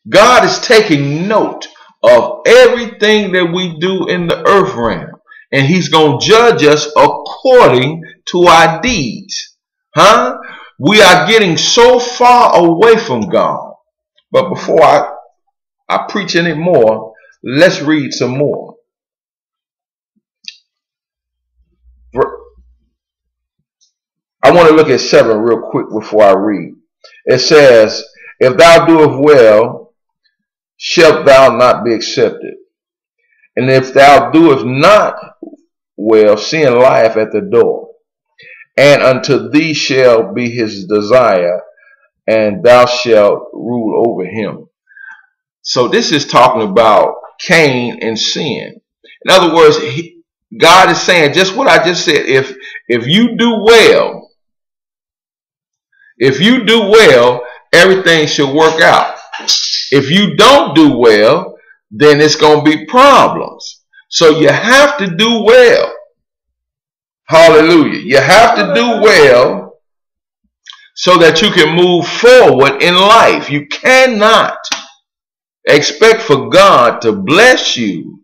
God is taking note of everything that we do in the earth realm. And he's going to judge us according to our deeds. We are getting so far away from God. But before I preach any more, let's read some more. I want to look at 7 real quick before I read. It says, if thou doest well, shalt thou not be accepted. And if thou doest not well, sin lieth at the door. And unto thee shall be his desire, and thou shalt rule over him. So this is talking about Cain and sin. In other words, God is saying just what I just said. If you do well, everything should work out. If you don't do well, then it's going to be problems. So you have to do well. Hallelujah. You have to do well so that you can move forward in life. You cannot expect for God to bless you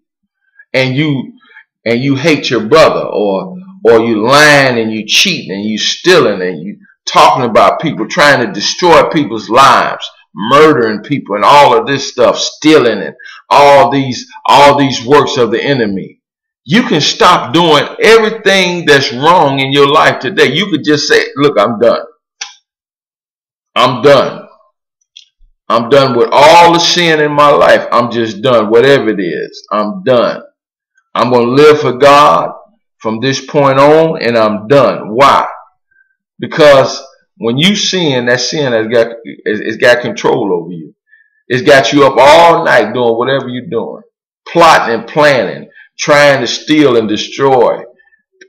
and you hate your brother, or you lying and you cheating and you stealing and you talking about people, trying to destroy people's lives, murdering people and all of this stuff, stealing and all these works of the enemy. You can stop doing everything that's wrong in your life today. You could just say, look, I'm done. I'm done. I'm done with all the sin in my life. I'm just done. Whatever it is, I'm done. I'm going to live for God from this point on, and I'm done. Why? Because when you sin, that sin has got control over you. It's got you up all night doing whatever you're doing, plotting and planning, trying to steal and destroy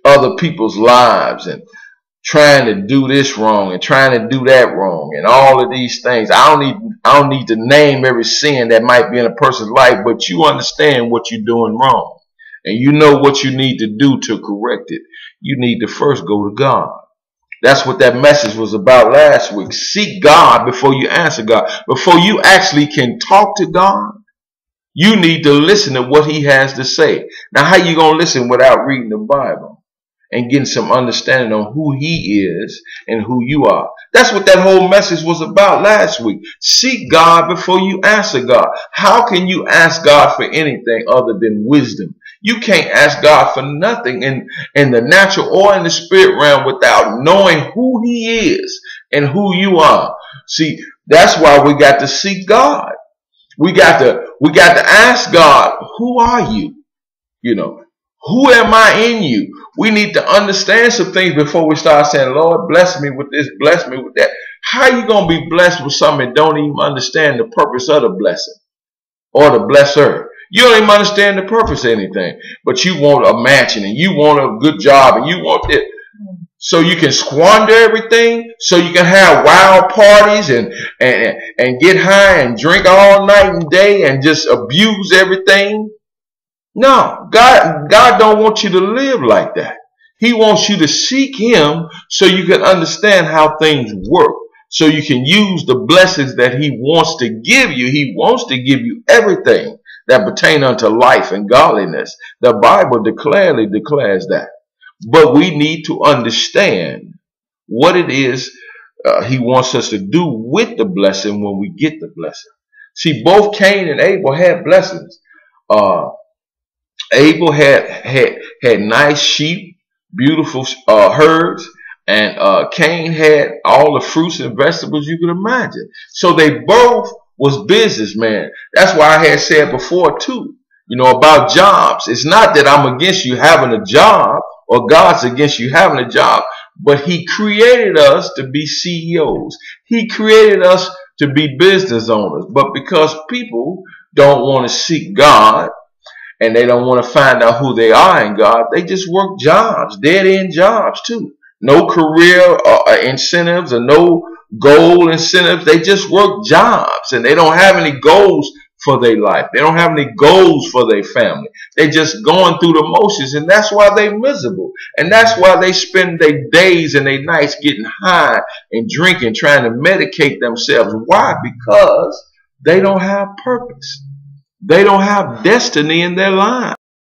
other people's lives, and trying to do this wrong and trying to do that wrong, and all of these things. I don't need to name every sin that might be in a person's life, but you understand what you're doing wrong, and you know what you need to do to correct it. You need to first go to God. That's what that message was about last week. Seek God before you answer God. Before you actually can talk to God, you need to listen to what he has to say. Now, how you going to listen without reading the Bible and getting some understanding on who he is and who you are? That's what that whole message was about last week. Seek God before you answer God. How can you ask God for anything other than wisdom? You can't ask God for nothing in the natural or in the spirit realm without knowing who he is and who you are. See, that's why we got to seek God. We got to ask God, who are you? You know, who am I in you? We need to understand some things before we start saying, Lord, bless me with this, bless me with that. How are you going to be blessed with something that don't even understand the purpose of the blessing or the blesser? You don't even understand the purpose of anything, but you want a mansion and you want a good job and you want it so you can squander everything, so you can have wild parties and get high and drink all night and day and just abuse everything. No, God don't want you to live like that. He wants you to seek him so you can understand how things work, so you can use the blessings that he wants to give you. He wants to give you everything that pertain unto life and godliness. The Bible clearly declares that. But we need to understand what it is he wants us to do with the blessing when we get the blessing. See, both Cain and Abel had blessings. Abel had nice sheep, beautiful herds, and Cain had all the fruits and vegetables you could imagine. So they both was businessmen. That's why I had said before too, you know, about jobs. It's not that I'm against you having a job or God's against you having a job, but he created us to be CEOs. He created us to be business owners. But because people don't want to seek God and they don't want to find out who they are in God, they just work jobs, dead-end jobs too. No career incentives or no goal incentives. They just work jobs and they don't have any goals for their life. They don't have any goals for their family. They just going through the motions, and that's why they're miserable. And that's why they spend their days and their nights getting high and drinking, trying to medicate themselves. Why? Because they don't have purpose. They don't have destiny in their lives.